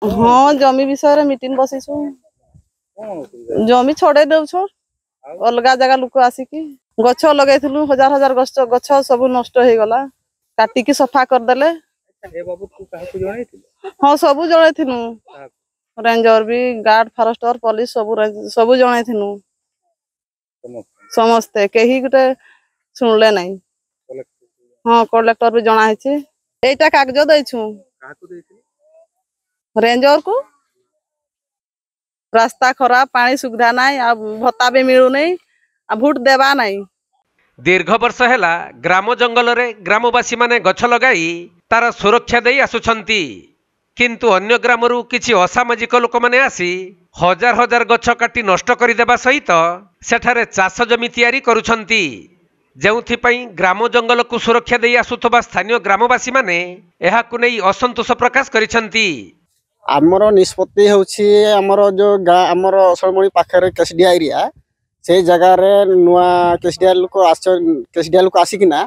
हाँ जमी विषय मीटिंग बसईछु जमी छड़े दौछ अलग जगह लोक आसिकी गछ लगे हजार हजार गछ सब नष्ट हो गला काटिकी सफा करदेले हाँ सब जन रेंजर भी गार्ड फॉरेस्टर पुलिस सब जन समस्ते कहीं गोटे शुणले ना हाँ कलेक्टर भी जनाई एटा कागज देछु रेंजर को रास्ता खराब पानी सुविधा नाई आ भत्ता भी मिलू नहीं आ भोट देवा नहीं। दीर्घ वर्ष हैला ग्राम जंगल रे ग्रामवासी माने गछ लगाई तार सुरक्षा देई आसुछंती किंतु अन्य ग्रामरू किछि असामाजिक लोक माने आसी हजार हजार गछ काटी नष्ट करि देबा सहित सेठारे चाष जमी तैयारी करूछंती जेउथि ग्राम जंगल को सुरक्षा देई आसुथबा स्थानीय ग्रामवासी माने एहाकु नै असंतोष प्रकाश करिछंती। आमर निष्पत्ति होछि आमर जो आमर असलमणी पाखरे केसडिया एरिया से जगह रे नुआ केसडिया लोक आसिकिना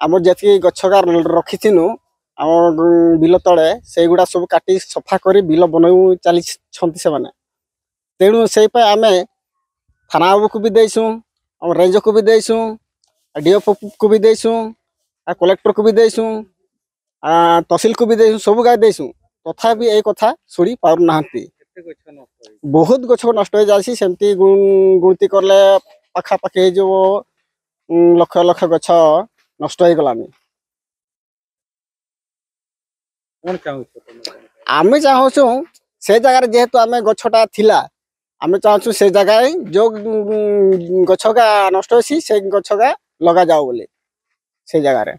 आम जी गछगा रखिथिनु आम बिल तले से गुड़ा सब काटी सफा कर बिल बनऊ चली से माने तेणु से आम थाना बाबू को भी देसु रेंज को भी देसु डीएफ को भी देसु कलेक्टर को भी देसु तहसिल को भी देसु सब गाय देसु तथापि ए कथा शुणी पारना बहुत गछ नष्ट हो जासी सेमती गुणती करले पाखापाखि जो लक्ष लक्ष गछ नष्ट हो गलानी आमे चाहूँ से जगार जेहेतु आमे गछटा थिला आमे चाहूँ से जगह जो गछगा नष्ट होसी से गछगा लगा जाओ बोले से जगार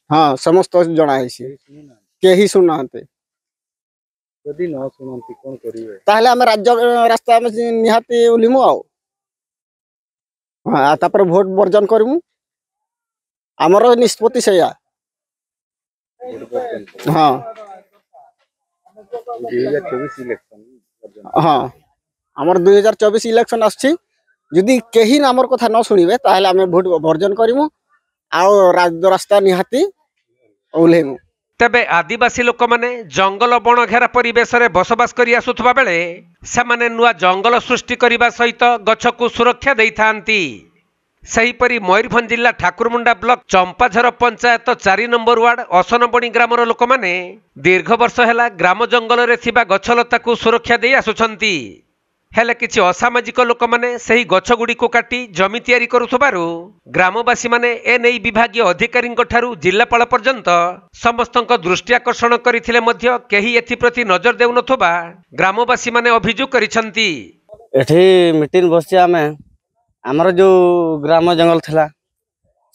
हाँ समस्त जनाई केही सुनाते यदि न सुनंती कोन करिवे ताहले हम राज्य रास्ता में निहाती उलिमु आउ हां तापर वोट वर्जन करमु हमरो निष्पत्ति सेया हां 2024 इलेक्शन हां हमर 2024 इलेक्शन आछि यदि केही हमर कथा न सुनिबे ताहले हम वोट वर्जन करमु आउ राज्य रास्ता निहाती उलिमु। तेबे आदिवासी लोक माने जंगल बण घेरा परिवेश रे बसवास करि आसुथबा बेले सेमाने नुआ जंगल सृष्टि करिबा सहित गछ को सुरक्षा देइथांती। सहीपरि मयूरभंज जिला Thakurmunda block Champajhar panchayat 4 number ward Asanbani ग्रामर लोक माने दीर्घ वर्ष हैला ग्राम जंगल रे थिबा गछलता को सुरक्षा देई आसुछंती हेले किछि असामाजिक लोक माने सही गछ गुडी को काटी जमी तैयारी करूथबारु ग्रामवासी माने ए नै विभागीय अधिकारी ठारू जिल्लापाल पर्यंत समस्तक दृष्टि आकर्षण करिथिले मध्य केही एथि प्रति नजर देउ नथबा ग्रामवासी माने अभियोग करिसंती। एठी मीटिंग बसछि आमे हमर जो ग्राम जंगल थला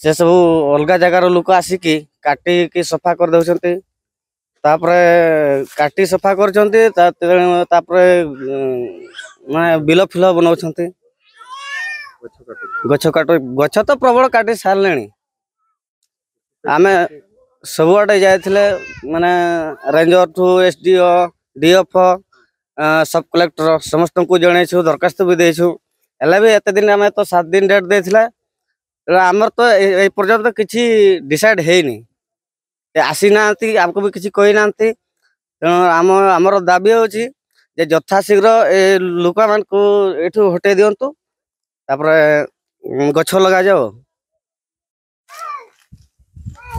से सब अलगा जगार लोक आसिकी काटी की सफा कर दउछंती तापरे काटी सफा करछंती तापरे माने बिल फिल बनाउछंती गछ तो प्रबल काटी सारलेनी आमे सब आडे जायथिले माने रेंजर टू एसडीओ डीएफ सब कलेक्टर समस्त को जणैछु दरखास्त भी देछु एला भी एते दिन आमे तो 7 दिन डेट देथिला हमर तो ए पर्यंत किछि डिसाइड हेनी आसी नांती आपको भी किछि कहि नांती हमर दाबी होछि जे यथाशीघ्र ए लोक मान को एठू हटे दियंतु तापरे गछ लगा जाओ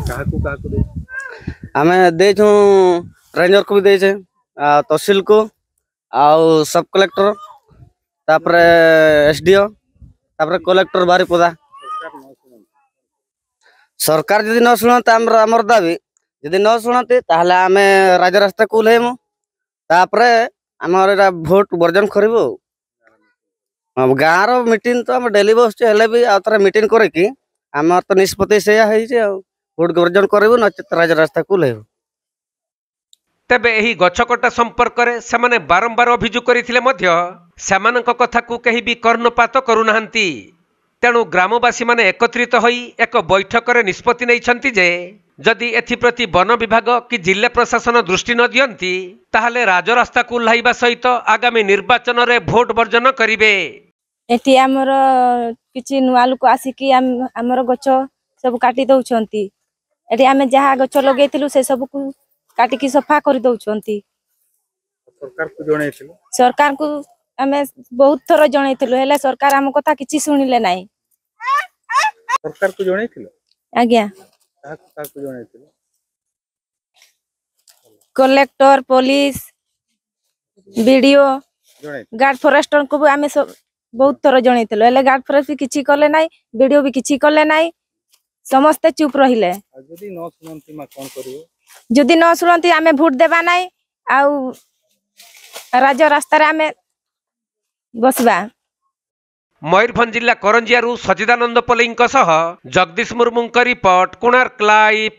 काहाकू दे आमे देछु रेंजर को भी देछे तहसील को आउ सब कलेक्टर तापरे एसडीओ तापरे कलेक्टर बारीपदा सरकार यदि न सुनते हमर दाबी यदि न सुनते ताहले आमे राज्य रास्ता को लेमु तापरे हमर एटा वोट वर्जन करबो गाँव रो मीटिंग तो हम डेली बस हेले भी आउथरा मीटिंग करे कि हमर तो निष्पत्ति सेया है जे वोट वर्जन करबो नचित राज्य रास्ता को लेबो। तेबे एही गछकटा संपर्क रे सेमाने बारंबार अभियोग करिथिले मध्य सेमानक कथा को केही भी कर्णपात करू नाहंती तेणु ग्रामवासी माने एकत्रित होई एक बैठक रे निष्पत्ति नैछंती जे जदि एथिप्रति वन विभाग कि जिला प्रशासन दृष्टि न दियंती ताहले राजरास्ता को उल्लाइबा सहित आगामी निर्वाचन रे भोट वर्जन करिवे। एठी हमर किछि नुआ लोक आसिकी हमर गछ सब काटी दउछंती एठी हमें जहा गछ लगेतिलु से सब को काटिकी सफा कर दउछंती। सरकार को जणैथिलो सरकार को आमे बहुत थर जणैथिलु हेले सरकार हम कथा किछि सुनिले नाही। सरकार को जणैथिलो आज्ञा काहाकू जणैथिलो कलेक्टर पुलिस वीडियो जणै गार्ड फॉरेस्टर को भी आमे सब बहुत थर जणैथिलु हेले गार्ड फॉरेस्ट भी किछि कले नाही वीडियो भी किछि कले नाही समस्त चुप रहिले। जदि न सुनंती मा कोन करियो जदि न सुनंती आमे भोट देबा नाही आउ राज रास्ता रे आमे बसबा। मयूरभंज जिला करंजियारू सचिदानंद पलेईंक सह जगदीश मुर्मूंक रिपोर्ट कोणार्क लाइव।